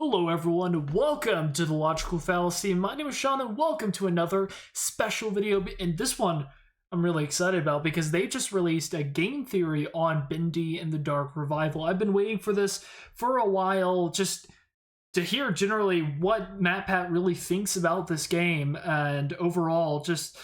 Hello everyone, welcome to the Logical Fallacy. My name is Sean and welcome to another special video. And this one I'm really excited about because they just released a game theory on Bendy and the Dark Revival. I've been waiting for this for a while just to hear generally what matpat really thinks about this game, and overall just,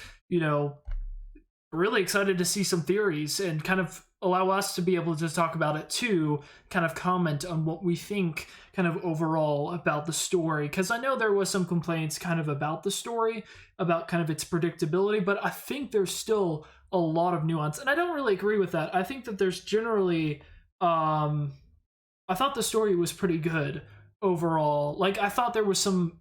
really excited to see some theories and kind of allow us to be able to talk about it too, kind of comment on what we think kind of overall about the story, because I know there was some complaints kind of about the story, about kind of its predictability, but I think there's still a lot of nuance, and I don't really agree with that. I think that there's generally I thought the story was pretty good overall. Like, I thought there was some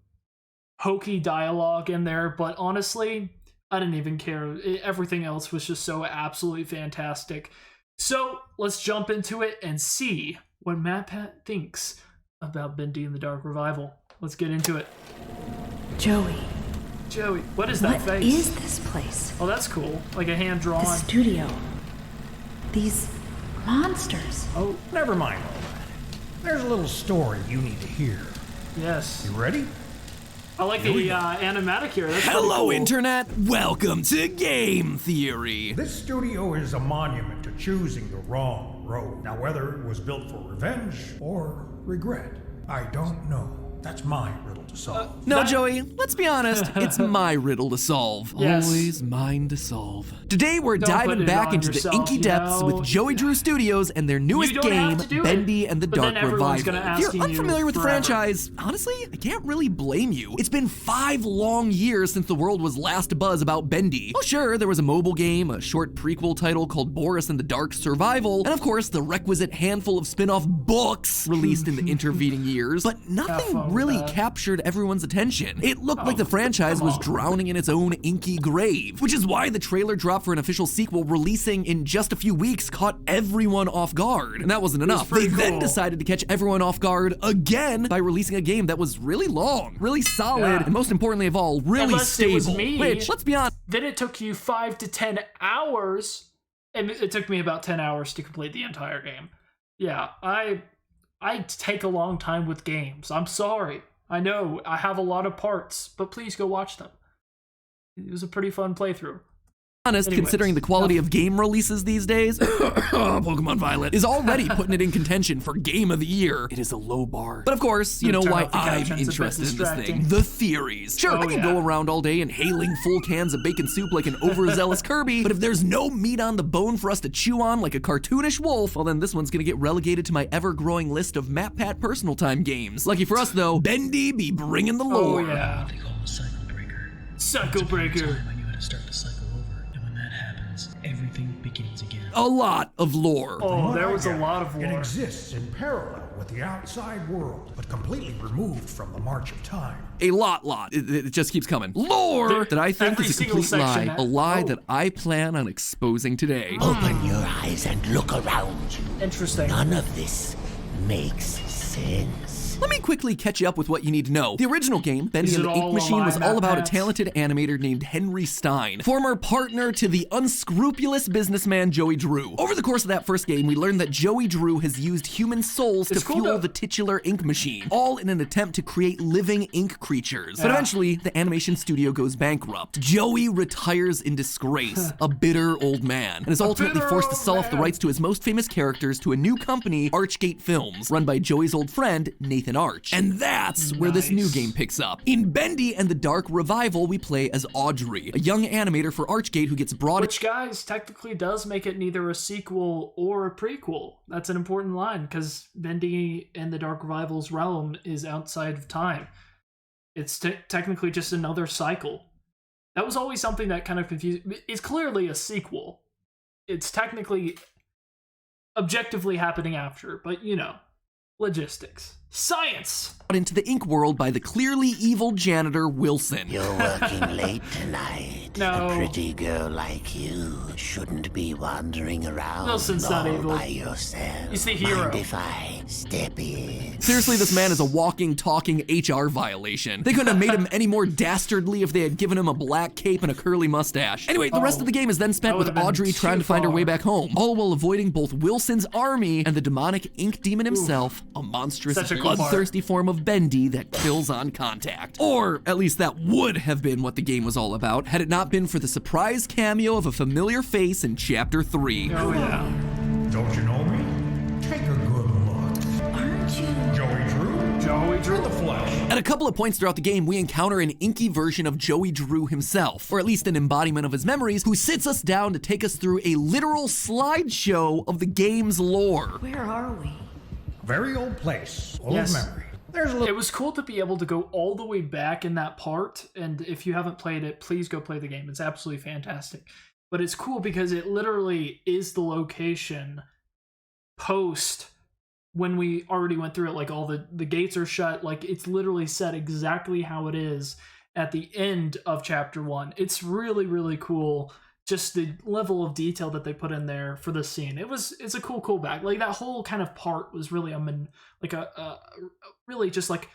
hokey dialogue in there, but honestly I didn't even care. Everything else was just so absolutely fantastic. So let's jump into it and see what matpat thinks about Bendy and the Dark Revival. Let's get into it. Joey, what is that face? What is this place? Oh, that's cool. Like a hand-drawn. The studio. These monsters. Oh, never mind all that. There's a little story you need to hear. yes. You ready? I like the animatic here. That's Hello, cool. Internet! Welcome to Game Theory! This studio is a monument to choosing the wrong road. Now, whether it was built for revenge or regret, I don't know. That's my riddle to solve. No, Joey, let's be honest, it's my riddle to solve. Yes. Always mine to solve. Today we're Don't put diving it back on into yourself, the inky depths with Joey Drew Studios and their newest don't have game, to do it, Bendy and the but then Dark everyone's Revival. gonna If ask you're you unfamiliar with the forever. franchise, honestly, I can't really blame you. It's been 5 long years since the world was last abuzz about Bendy. Oh sure, there was a mobile game, a short prequel title called Boris and the Dark Survival, and of course the requisite handful of spin-off books released in the intervening years, but nothing really captured everyone's attention. It looked like the franchise was drowning in its own inky grave, which is why the trailer drop for an official sequel releasing in just a few weeks caught everyone off guard. And that wasn't enough. They then decided to catch everyone off guard again by releasing a game that was really long, really solid, and most importantly of all, really Unless stable. it was me, which, let's be honest, then it took you 5 to 10 hours, and it took me about 10 hours to complete the entire game. Yeah, I take a long time with games. I'm sorry. I know I have a lot of parts, but please go watch them. It was a pretty fun playthrough. Anyways, considering the quality of game releases these days, Pokemon Violet is already putting it in contention for Game of the Year. It is a low bar. But of course, you know turn why off the I'm captions, a bit interested in this thing. distracting. The theories. Sure, I can go around all day inhaling full cans of bacon soup like an overzealous Kirby, but if there's no meat on the bone for us to chew on like a cartoonish wolf, well then this one's gonna get relegated to my ever-growing list of matpat personal time games. Lucky for us though, Bendy be bringing the lore. Oh yeah. They call it Cycle Breaker. Cycle Breaker. I knew how to start the cycle over, and when that happens, everything begins again. A lot of lore. Oh, there was a Yeah, lot of It war. exists in parallel with the outside world, but completely removed from the march of time. A lot. It just keeps coming. Lore that I think Every is a single complete lie. section, A lie oh. that I plan on exposing today. Open your eyes and look around you. Interesting. None of this makes sense. Let me quickly catch you up with what you need to know. The original game, Bendy Is and it the all Ink Machine, was alive, all about a Matt? talented animator named Henry Stein, former partner to the unscrupulous businessman Joey Drew. Over the course of that first game, we learned that Joey Drew has used human souls to It's cool fuel to- the titular Ink Machine, all in an attempt to create living ink creatures. But eventually, the animation studio goes bankrupt. Joey retires in disgrace, a bitter old man, and is ultimately bitter forced to old sell off the man. rights to his most famous characters to a new company, Archgate Films, run by Joey's old friend, Nathan Arch. And that's where this new Nice. game picks up. In Bendy and the Dark Revival, we play as Audrey, a young animator for Archgate who gets brought Which, guys, technically does make it neither a sequel or a prequel. That's an important line, because Bendy and the Dark Revival's realm is outside of time. It's technically just another cycle. That was always something that kind of confused. It's clearly a sequel. It's technically objectively happening after, but logistics. Science! into the ink world by the clearly evil janitor Wilson. You're working late tonight. No. A pretty girl like you shouldn't be wandering around Wilson's all not evil. by yourself. He's the hero. Mind if I step in? Seriously, this man is a walking, talking HR violation. They couldn't have made him any more dastardly if they had given him a black cape and a curly mustache. Anyway, the rest of the game is then spent That with would've been Audrey too trying to find her far. way back home, all while avoiding both Wilson's army and the demonic ink demon himself, a monstrous Such a cool part. bloodthirsty form of Bendy that kills on contact. Or at least that would have been what the game was all about had it not been for the surprise cameo of a familiar face in Chapter 3. Oh yeah. Don't you know me? Take a good look. Aren't you? Joey Drew? Joey Drew. The flesh. At a couple of points throughout the game, we encounter an inky version of Joey Drew himself, or at least an embodiment of his memories, who sits us down to take us through a literal slideshow of the game's lore. Where are we? Very old place, full Yes. of memory. There's a little. It was cool to be able to go all the way back in that part, and if you haven't played it, please go play the game. It's absolutely fantastic. But it's cool because it literally is the location post when we already went through it, like all the gates are shut, like it's literally set exactly how it is at the end of Chapter 1. It's really, really cool, just the level of detail that they put in there for the scene. It's a cool callback. Like that whole kind of part was really really just like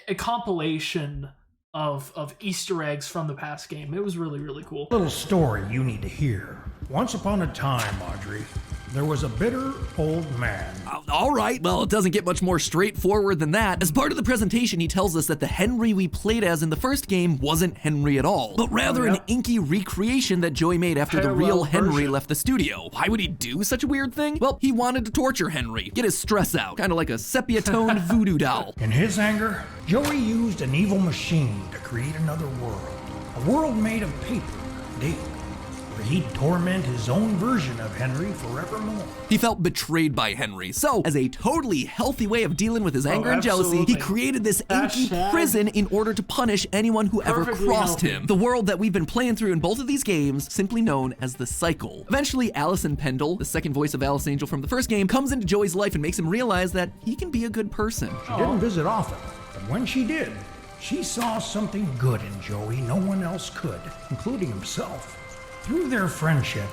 a compilation of Easter eggs from the past game. It was really, really cool. Little story you need to hear. Once upon a time, Audrey, there was a bitter old man. All right, well, it doesn't get much more straightforward than that. As part of the presentation, he tells us that the Henry we played as in the first game wasn't Henry at all, but rather an inky recreation that Joey made after the Parallel real Henry version. left the studio. Why would he do such a weird thing? Well, he wanted to torture Henry, get his stress out, kind of like a sepia-toned voodoo doll. In his anger, Joey used an evil machine to create another world. A world made of paper and ink, where he'd torment his own version of Henry forevermore. He felt betrayed by Henry, so as a totally healthy way of dealing with his anger and jealousy, he absolutely. created this inky Hashtag prison in order to punish anyone who ever perfectly crossed healthy. him. The world that we've been playing through in both of these games, simply known as the Cycle. Eventually, Allison Pendle, the second voice of Alice Angel from the first game, comes into Joey's life and makes him realize that he can be a good person. She didn't visit often, but when she did, she saw something good in Joey no one else could, including himself. Through their friendship,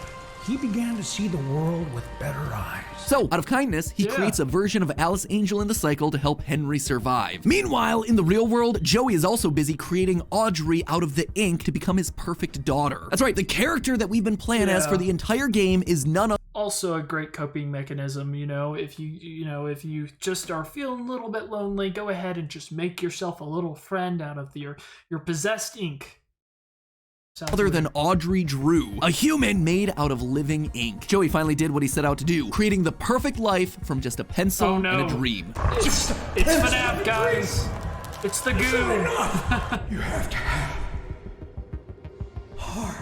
he began to see the world with better eyes. So, out of kindness, he creates a version of Alice Angel in the Cycle to help Henry survive. Meanwhile, in the real world, Joey is also busy creating Audrey out of the ink to become his perfect daughter. That's right, the character that we've been playing as for the entire game is none other. Also a great coping mechanism, if you just are feeling a little bit lonely, go ahead and just make yourself a little friend out of your possessed ink. Other than Audrey Drew, a human made out of living ink. Joey finally did what he set out to do, creating the perfect life from just a pencil and a dream. It's FNAF, guys. It's the goo. You have to have heart.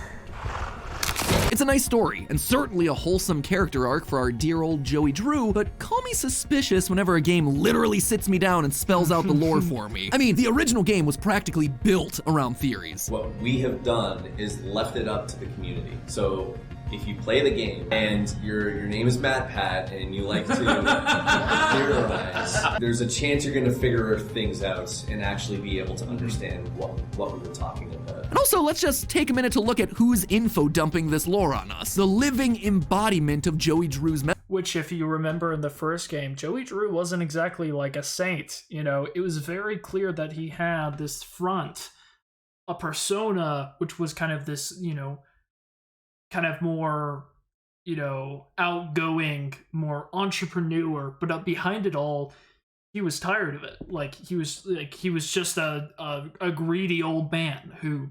It's a nice story, and certainly a wholesome character arc for our dear old Joey Drew, but call me suspicious whenever a game literally sits me down and spells out the lore for me. I mean, the original game was practically built around theories. What we have done is left it up to the community. So if you play the game and your name is matpat and you like to theorize, there's a chance you're going to figure things out and actually be able to understand what we were talking about. And also, let's just take a minute to look at who's info dumping this lore on us. The living embodiment of Joey Drew's Which, if you remember in the first game, Joey Drew wasn't exactly like a saint. It was very clear that he had this front, a persona, which was kind of this, kind of more, outgoing, more entrepreneur, but behind it all, he was tired of it. He was just a greedy old man who,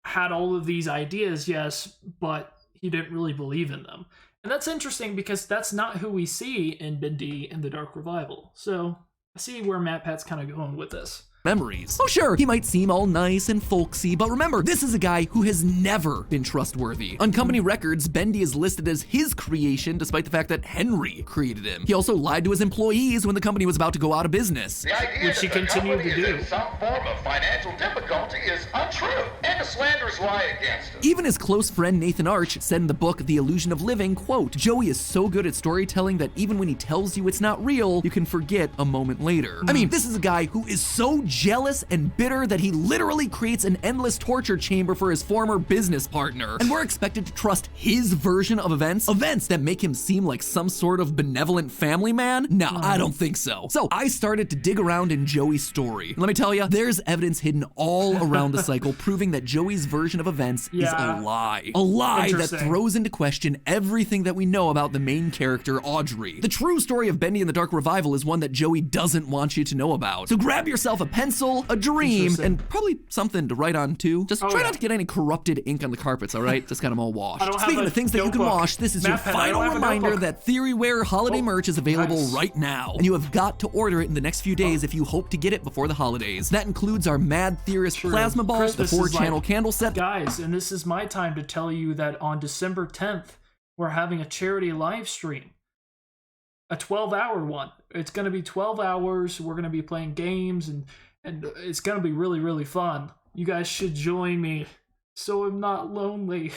had all of these ideas, yes, but he didn't really believe in them. And that's interesting because that's not who we see in Bendy and the Dark Revival. So I see where matpat's kind of going with this. memories. Oh sure, he might seem all nice and folksy, but remember, this is a guy who has never been trustworthy. On company records, Bendy is listed as his creation despite the fact that Henry created him. He also lied to his employees when the company was about to go out of business. The idea Which he that the continued company to do. is in some form of financial difficulty is untrue, and a slanderous lie against it. Even his close friend Nathan Arch said in the book The Illusion of Living, quote, "Joey is so good at storytelling that even when he tells you it's not real, you can forget a moment later." I mean, this is a guy who is so jealous and bitter that he literally creates an endless torture chamber for his former business partner. And we're expected to trust his version of events that make him seem like some sort of benevolent family man? No, I don't think so. So I started to dig around in Joey's story. And let me tell you, there's evidence hidden all around the cycle proving that Joey's version of events is a lie. A lie that throws into question everything that we know about the main character, Audrey. The true story of Bendy and the Dark Revival is one that Joey doesn't want you to know about. So grab yourself a pencil, a dream, and probably something to write on too. Just try not to get any corrupted ink on the carpets, all right? Just got them all washed. Speaking of things that you can wash, this is your final reminder that Theoryware holiday merch is available right now. And you have got to order it in the next few days if you hope to get it before the holidays. That includes our Mad Theorist plasma ball, the 4-channel candle set. Guys, and this is my time to tell you that on December 10th, we're having a charity live stream. A 12-hour one. It's going to be 12 hours. We're going to be playing games, and it's going to be really, really fun. You guys should join me so I'm not lonely.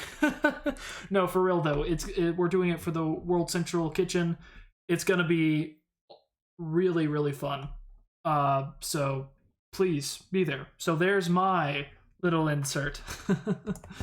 No, for real though. We're doing it for the World Central Kitchen. It's going to be really, really fun. So please be there. So there's my little insert.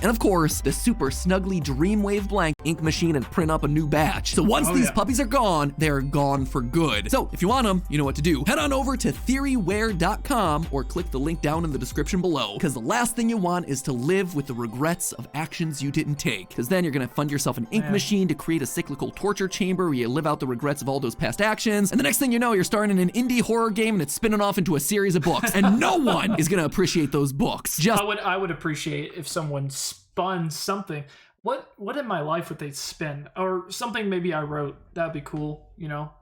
And of course, the super snuggly Dreamwave blank ink machine and print up a new batch. So once these puppies are gone, they're gone for good. So if you want them, you know what to do. Head on over to theoryware.com or click the link down in the description below, because the last thing you want is to live with the regrets of actions you didn't take, because then you're gonna fund yourself an ink machine to create a cyclical torture chamber where you live out the regrets of all those past actions, and the next thing you know, you're starring in an indie horror game and it's spinning off into a series of books, and no one is gonna appreciate those books. I would appreciate if someone spun something. What in my life would they spin? Or something maybe I wrote. That'd be cool, you know?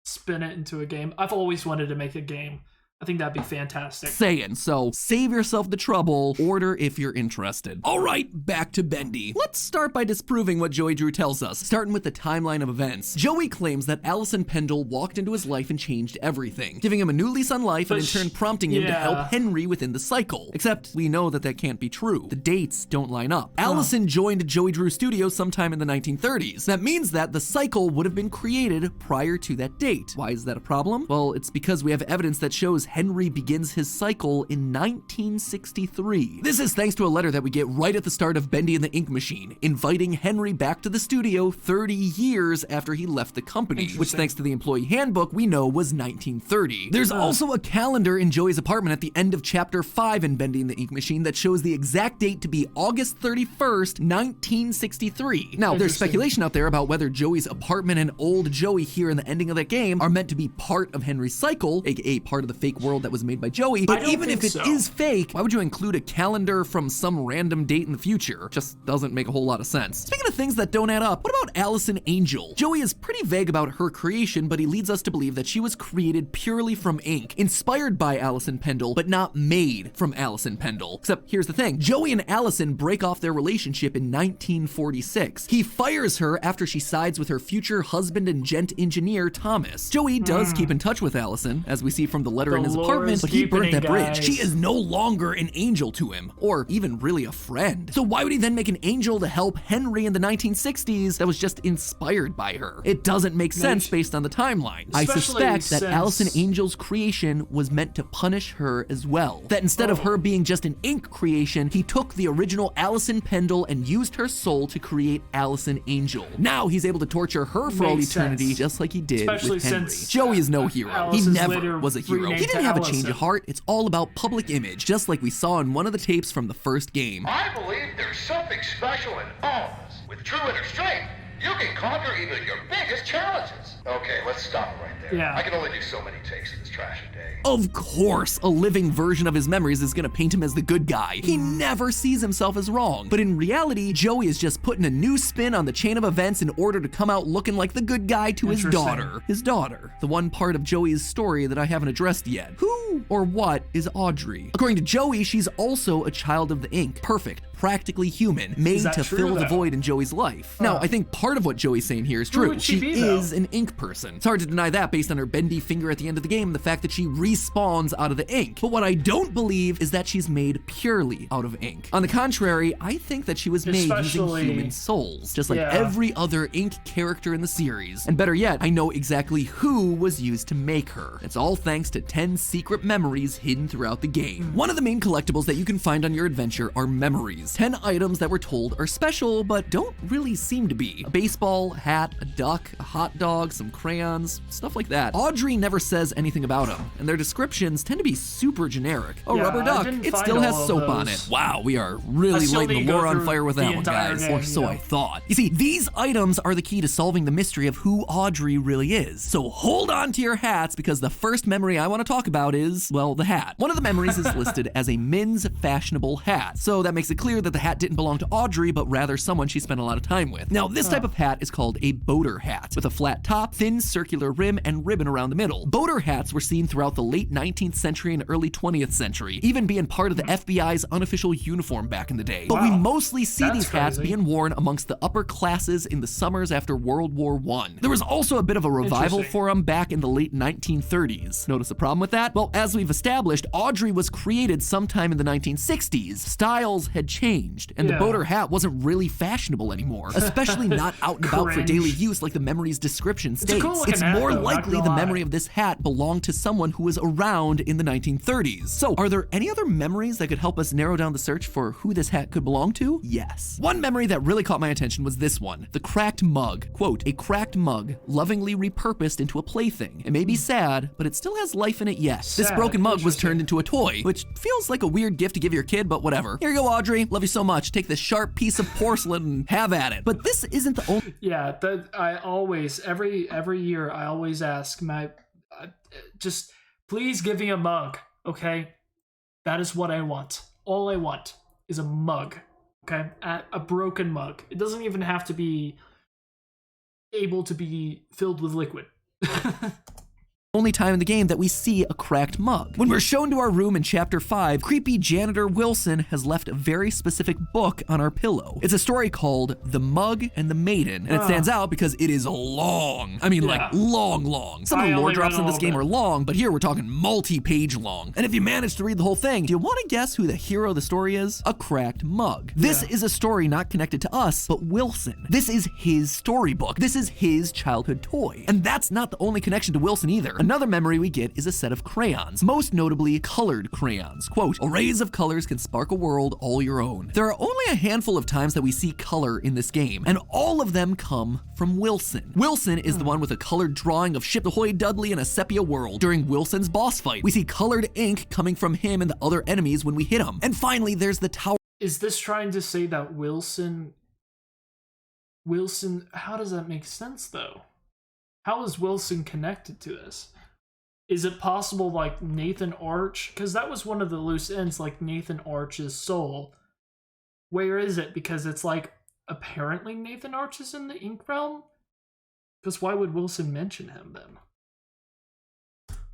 Spin it into a game. I've always wanted to make a game. I think that'd be fantastic. So save yourself the trouble, order if you're interested. All right, back to Bendy. Let's start by disproving what Joey Drew tells us, starting with the timeline of events. Joey claims that Allison Pendle walked into his life and changed everything, giving him a new lease on life and in turn prompting him to help Henry within the cycle. Except we know that can't be true. The dates don't line up. Allison joined Joey Drew Studios sometime in the 1930s. That means that the cycle would have been created prior to that date. Why is that a problem? Well, it's because we have evidence that shows Henry begins his cycle in 1963. This is thanks to a letter that we get right at the start of Bendy and the Ink Machine, inviting Henry back to the studio 30 years after he left the company, which thanks to the employee handbook we know was 1930. There's also a calendar in Joey's apartment at the end of chapter 5 in Bendy and the Ink Machine that shows the exact date to be August 31st, 1963. Now, there's speculation out there about whether Joey's apartment and old Joey here in the ending of that game are meant to be part of Henry's cycle, aka part of the fake world that was made by Joey, but even if it is fake, why would you include a calendar from some random date in the future? Just doesn't make a whole lot of sense. Speaking of things that don't add up, what about Allison Angel? Joey is pretty vague about her creation, but he leads us to believe that she was created purely from ink, inspired by Allison Pendle, but not made from Allison Pendle. Except here's the thing, Joey and Allison break off their relationship in 1946. He fires her after she sides with her future husband and gent engineer, Thomas. Joey does keep in touch with Allison, as we see from the letter in his apartment, but he burnt that bridge. She is no longer an angel to him, or even really a friend. So why would he then make an angel to help Henry in the 1960s that was just inspired by her? It doesn't make sense based on the timeline. I suspect that Allison Angel's creation was meant to punish her as well. That instead of her being just an ink creation, he took the original Allison Pendle and used her soul to create Allison Angel. Now he's able to torture her for all eternity, just like he did with Henry. Joey is no hero. He never was a hero. He didn't have a change of heart. It's all about public image, just like we saw in one of the tapes from the first game. I believe there's something special in all of us. With true inner strength, you can conquer even your biggest challenges. Okay, let's stop it right there. Yeah. I can only do so many takes of this trash a day. Of course, a living version of his memories is gonna paint him as the good guy. He never sees himself as wrong. But in reality, Joey is just putting a new spin on the chain of events in order to come out looking like the good guy to his daughter. His daughter. The one part of Joey's story that I haven't addressed yet. Who or what is Audrey? According to Joey, she's also a child of the ink. Perfect. Practically human, made to fill the void in Joey's life. Now, I think part part of what Joey's saying here is Who true. would she be, is though? an ink person. It's hard to deny that based on her bendy finger at the end of the game and the fact that she respawns out of the ink. But what I don't believe is that she's made purely out of ink. On the contrary, I think that she was made using Especially- human souls, just like Yeah. every other ink character in the series. And better yet, I know exactly who was used to make her. It's all thanks to 10 secret memories hidden throughout the game. One of the main collectibles that you can find on your adventure are memories. 10 items that we're told are special, but don't really seem to be. A baseball, hat, a duck, a hot dog, some crayons, stuff like that. Audrey never says anything about them, and their descriptions tend to be super generic. A Yeah, rubber I duck, didn't it find still has all of soap on those. it. Wow, we are really still lighting need the to go lore on through fire with the that one, entire guys. game, Or so yeah. I thought. You see, these items are the key to solving the mystery of who Audrey really is. So hold on to your hats, because the first memory I want to talk about is, well, the hat. One of the memories is listed as a men's fashionable hat. So that makes it clear that the hat didn't belong to Audrey, but rather someone she spent a lot of time with. Now, this type of hat is called a boater hat, with a flat top, thin circular rim, and ribbon around the middle. Boater hats were seen throughout the late 19th century and early 20th century, even being part of the FBI's unofficial uniform back in the day. But we mostly see That's these hats crazy. being worn amongst the upper classes in the summers after World War I. There was also a bit of a revival Interesting. for them back in the late 1930s. Notice a problem with that? Well, as we've established, Audrey was created sometime in the 1960s. Styles had changed, and the Yeah. boater hat wasn't really fashionable anymore, especially not out and about for Cringe. daily use like the memory's description a states. cool-looking It's hat, more though, not likely gonna the lie. memory of this hat belonged to someone who was around in the 1930s. So, are there any other memories that could help us narrow down the search for who this hat could belong to? Yes. One memory that really caught my attention was this one, the cracked mug. Quote, a cracked mug, lovingly repurposed into a plaything. It may be sad, but it still has life in it yet. This Sad. broken mug was Interesting. turned into a toy, which feels like a weird gift to give your kid, but whatever. Here you go, Audrey. Love you so much. Take this sharp piece of porcelain and have at it. But this isn't the only Yeah, that I always every year I always ask just please give me a mug, okay? That is what I want. All I want is a mug, okay? A broken mug. It doesn't even have to be able to be filled with liquid. only time in the game that we see a cracked mug. When we're shown to our room in Chapter 5, creepy janitor Wilson has left a very specific book on our pillow. It's a story called The Mug and the Maiden, and it stands out because it is long. I mean, like, long. Some of the I lore only drops read a in this little game bit. are long, but here we're talking multi-page long. And if you manage to read the whole thing, do you want to guess who the hero of the story is? A cracked mug. This is a story not connected to us, but Wilson. This is his storybook. This is his childhood toy. And that's not the only connection to Wilson either. Another memory we get is a set of crayons, most notably colored crayons. Quote, arrays of colors can spark a world all your own. There are only a handful of times that we see color in this game, and all of them come from Wilson. Wilson is the one with a colored drawing of Ship Ahoy Dudley in a sepia world. During Wilson's boss fight, we see colored ink coming from him and the other enemies when we hit them. And finally, there's the tower. Is this trying to say that Wilson, how does that make sense though? How is Wilson connected to this? Is it possible like Nathan Arch? Because that was one of the loose ends, like Nathan Arch's soul. Where is it? Because it's like, apparently Nathan Arch is in the ink realm? Because why would Wilson mention him then?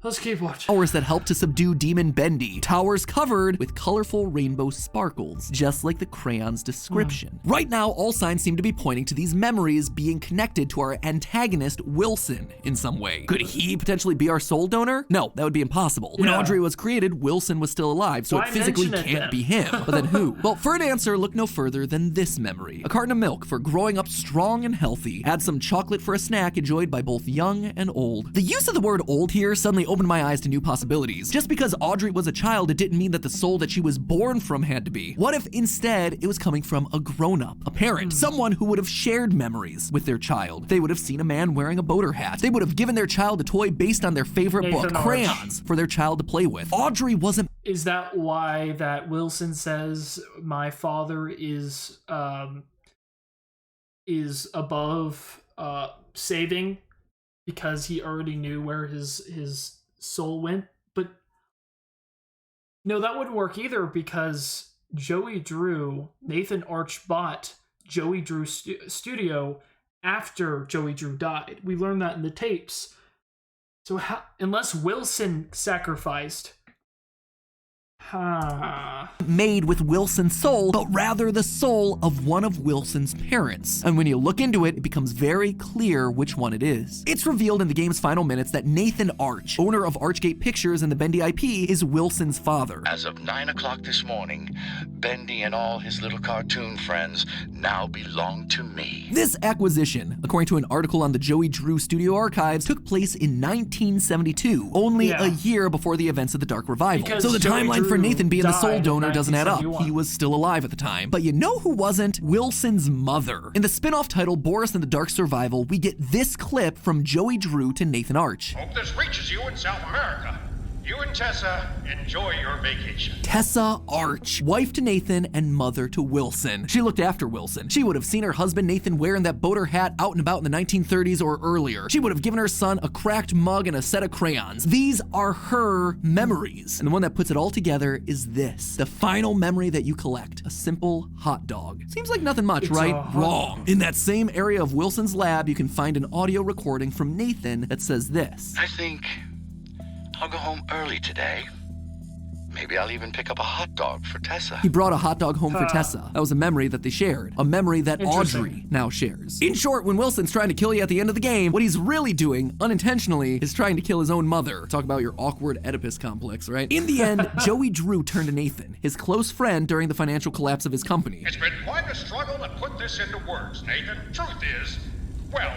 Let's keep watching. Towers that help to subdue Demon Bendy. Towers covered with colorful rainbow sparkles, just like the crayon's description. Right now, all signs seem to be pointing to these memories being connected to our antagonist, Wilson, in some way. Could he potentially be our soul donor? No, that would be impossible. When Yeah. Audrey was created, Wilson was still alive, so Why it physically mention it can't then? be him. But then who? Well, for an answer, look no further than this memory. A carton of milk for growing up strong and healthy. Add some chocolate for a snack enjoyed by both young and old. The use of the word old here suddenly opened my eyes to new possibilities. Just because Audrey was a child, it didn't mean that the soul that she was born from had to be. What if instead it was coming from a grown-up, a parent, someone who would have shared memories with their child? They would have seen a man wearing a boater hat. They would have given their child a toy based on their favorite Nathan book, Arch. crayons, for their child to play with. Audrey wasn't Is that why that Wilson says my father is above saving, because he already knew where his soul went? But no, that wouldn't work either, because Nathan Arch bought Joey Drew studio after Joey Drew died. We learned that in the tapes. So unless Wilson sacrificed, Made with Wilson's soul, but rather the soul of one of Wilson's parents. And when you look into it, it becomes very clear which one it is. It's revealed in the game's final minutes that Nathan Arch, owner of Archgate Pictures and the Bendy IP, is Wilson's father. As of 9 o'clock this morning, Bendy and all his little cartoon friends now belong to me. This acquisition, according to an article on the Joey Drew Studio Archives, took place in 1972, only a year before the events of the Dark Revival. Because so the Joey timeline for Drew Nathan being the died soul in donor doesn't add up. 1971. He was still alive at the time. But you know who wasn't? Wilson's mother. In the spin-off title Boris and the Dark Survival, we get this clip from Joey Drew to Nathan Arch. Hope this reaches you in South America. You and Tessa enjoy your vacation. Tessa Arch, wife to Nathan and mother to Wilson. She looked after Wilson. She would have seen her husband Nathan wearing that boater hat out and about in the 1930s or earlier. She would have given her son a cracked mug and a set of crayons. These are her memories. And the one that puts it all together is this. The final memory that you collect. A simple hot dog. Seems like nothing much, right? Wrong. In that same area of Wilson's lab, you can find an audio recording from Nathan that says this. I think I'll go home early today. Maybe I'll even pick up a hot dog for Tessa. He brought a hot dog home for Tessa. That was a memory that they shared. A memory that Audrey now shares. In short, when Wilson's trying to kill you at the end of the game, what he's really doing, unintentionally, is trying to kill his own mother. Talk about your awkward Oedipus complex, right? In the end, Joey Drew turned to Nathan, his close friend during the financial collapse of his company. It's been quite a struggle to put this into words, Nathan. Truth is, well,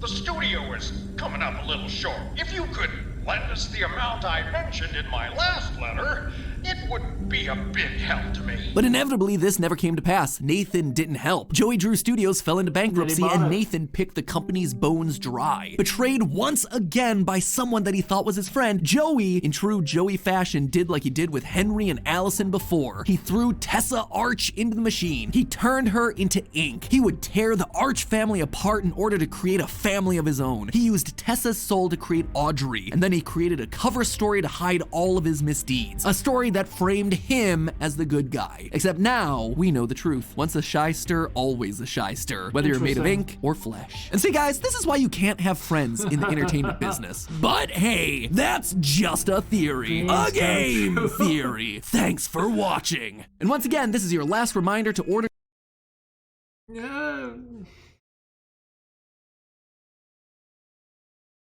the studio is coming up a little short. If you could lend us the amount I mentioned in my last letter, it would be a big help to me. But inevitably, this never came to pass. Nathan didn't help. Joey Drew Studios fell into bankruptcy, and Nathan picked the company's bones dry. Betrayed once again by someone that he thought was his friend, Joey, in true Joey fashion, did like he did with Henry and Allison before. He threw Tessa Arch into the machine. He turned her into ink. He would tear the Arch family apart in order to create a family of his own. He used Tessa's soul to create Audrey, and then he created a cover story to hide all of his misdeeds. A story that framed him as the good guy. Except now, we know the truth. Once a shyster, always a shyster. Whether you're made of ink or flesh. And see guys, this is why you can't have friends in the entertainment business. But hey, that's just a theory. A game theory. Thanks for watching. And once again, this is your last reminder to order.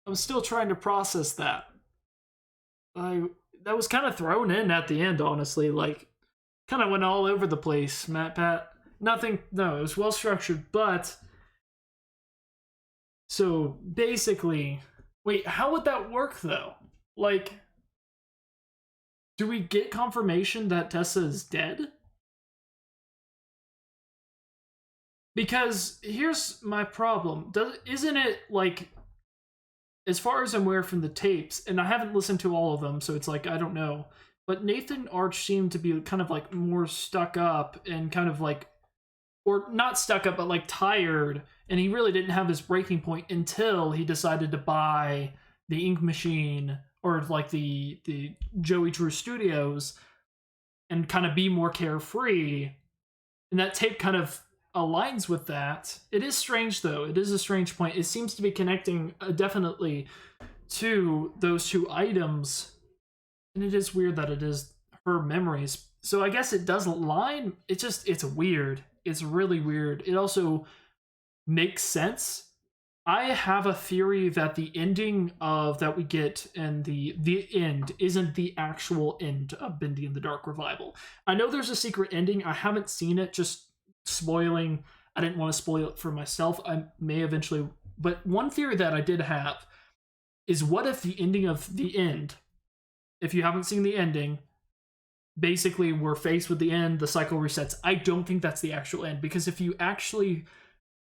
I'm still trying to process that. That was kind of thrown in at the end, honestly. Like, kind of went all over the place, matpat. Nothing, no, it was well structured, but... So, basically... Wait, how would that work, though? Like... Do we get confirmation that Tessa is dead? Because, here's my problem. Isn't it, like... As far as I'm aware from the tapes, and I haven't listened to all of them, so it's like, I don't know. But Nathan Arch seemed to be kind of like more stuck up and kind of like, or not stuck up, but like tired. And he really didn't have his breaking point until he decided to buy the ink machine or like the Joey Drew Studios and kind of be more carefree. And that tape kind of aligns with that. It is strange though. It is a strange point. It seems to be connecting definitely to those two items, and it is weird that it is her memories. So I guess it doesn't align. It's weird. It's really weird. It also makes sense. I have a theory that the ending of that we get and the end isn't the actual end of Bendy and the Dark Revival. I know there's a secret ending. I haven't seen it, just spoiling. I didn't want to spoil it for myself. I may eventually, but one theory that I did have is, what if the ending of the end, if you haven't seen the ending, basically we're faced with the end, the cycle resets. I don't think that's the actual end, because if you actually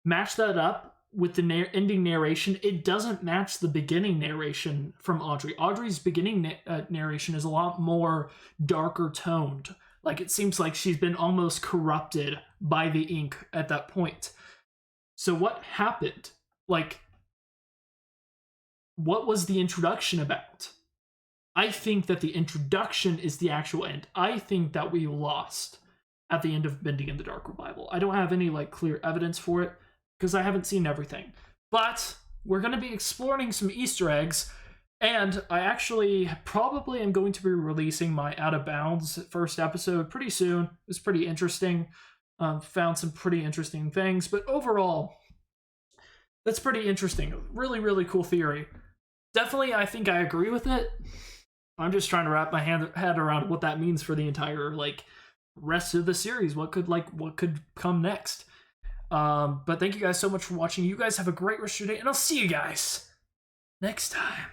match that up with the ending narration, it doesn't match the beginning narration from Audrey. Audrey's beginning narration is a lot more darker toned. Like, it seems like she's been almost corrupted by the ink at that point. So what happened? Like, what was the introduction about? I think that the introduction is the actual end. I think that we lost at the end of Bendy and the Dark Revival. I don't have any, like, clear evidence for it, because I haven't seen everything. But we're going to be exploring some Easter eggs And I actually probably am going to be releasing my Out of Bounds first episode pretty soon. It was pretty interesting. Found some pretty interesting things, but overall, that's pretty interesting. Really, really cool theory. Definitely, I think I agree with it. I'm just trying to wrap my head around what that means for the entire rest of the series. What could come next? But thank you guys so much for watching. You guys have a great rest of your day, and I'll see you guys next time.